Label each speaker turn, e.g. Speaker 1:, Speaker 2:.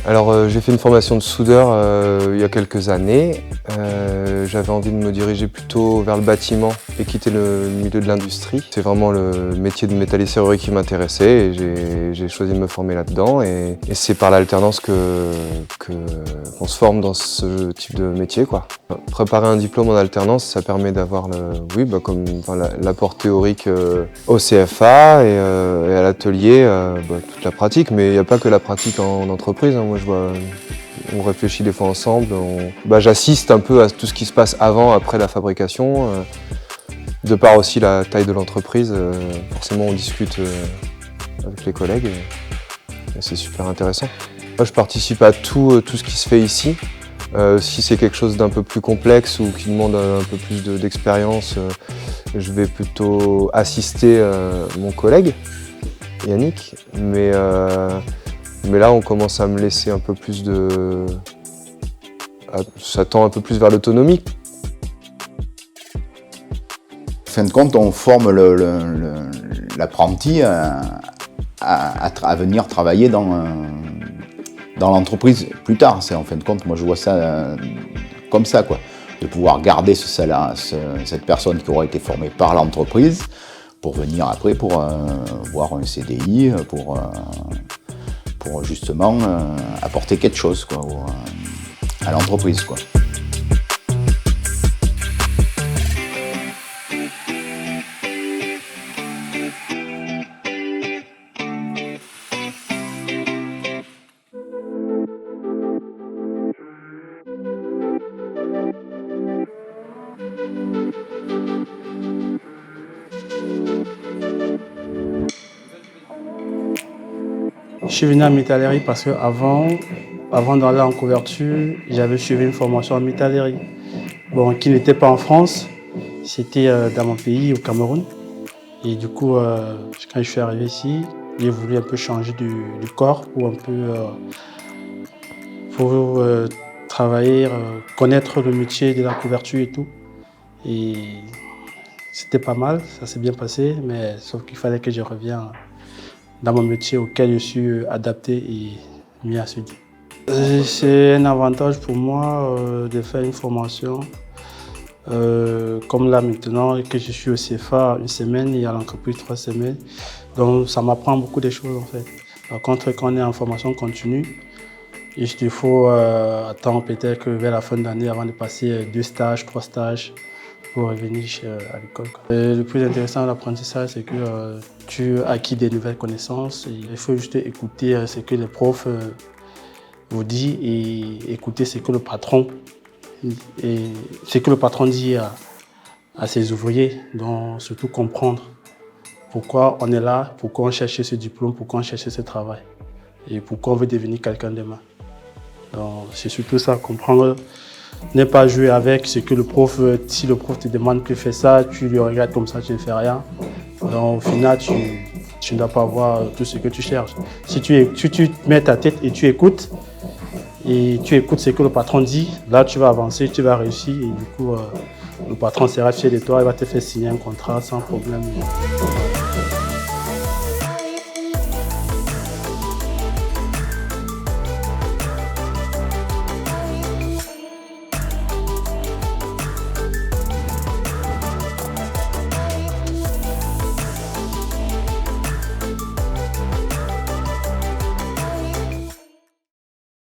Speaker 1: Alors j'ai fait une formation de soudeur il y a quelques années. J'avais envie de me diriger plutôt vers le bâtiment et quitter le milieu de l'industrie. C'est vraiment le métier de métallier serrurier qui m'intéressait et j'ai choisi de me former là-dedans. Et c'est par l'alternance qu'on se forme dans ce type de métier, quoi. Préparer un diplôme en alternance, ça permet d'avoir l'apport théorique au CFA et à l'atelier, toute la pratique. Mais il n'y a pas que la pratique en entreprise, hein. Moi, je vois, on réfléchit des fois ensemble. J'assiste un peu à tout ce qui se passe avant, après la fabrication. De par aussi la taille de l'entreprise, forcément on discute avec les collègues et c'est super intéressant. Moi, je participe à tout ce qui se fait ici. Si c'est quelque chose d'un peu plus complexe ou qui demande un peu plus d'expérience, je vais plutôt assister mon collègue, Yannick. Mais là, on commence à me laisser un peu plus ça tend un peu plus vers l'autonomie.
Speaker 2: En fin de compte, on forme l'apprenti à venir travailler dans l'entreprise plus tard. En fin de compte, moi je vois ça comme ça, quoi. De pouvoir garder cette personne qui aura été formée par l'entreprise pour venir après pour voir un CDI, pour justement apporter quelque chose, quoi, à l'entreprise, quoi.
Speaker 3: Je suis venu en métallerie parce qu'avant d'aller en couverture, j'avais suivi une formation en métallerie. Qui n'était pas en France, c'était dans mon pays, au Cameroun. Et du coup, quand je suis arrivé ici, j'ai voulu un peu changer du corps pour un peu travailler, connaître le métier de la couverture et tout. Et c'était pas mal, ça s'est bien passé, mais sauf qu'il fallait que je revienne dans mon métier auquel je suis adapté et mis à ce dit. C'est un avantage pour moi de faire une formation. Comme là maintenant que je suis au CFA une semaine et à l'entreprise 3 semaines. Donc ça m'apprend beaucoup de choses en fait. Par contre, quand on est en formation continue, il faut attendre peut-être vers la fin d'année avant de passer 2 stages, 3 stages pour revenir à l'école. Le plus intéressant de l'apprentissage, c'est que tu acquiers des nouvelles connaissances. Et il faut juste écouter ce que les profs vous disent et écouter ce que le patron dit à ses ouvriers. Donc surtout comprendre pourquoi on est là, pourquoi on cherche ce diplôme, pourquoi on cherche ce travail et pourquoi on veut devenir quelqu'un demain. Donc c'est surtout ça, comprendre. Ne pas jouer avec ce que le prof, si le prof te demande que fais ça, tu le regardes comme ça, tu ne fais rien. Donc au final, tu ne dois pas avoir tout ce que tu cherches. Si tu mets ta tête et tu écoutes ce que le patron dit, là tu vas avancer, tu vas réussir et du coup, le patron sera fier de toi, il va te faire signer un contrat sans problème.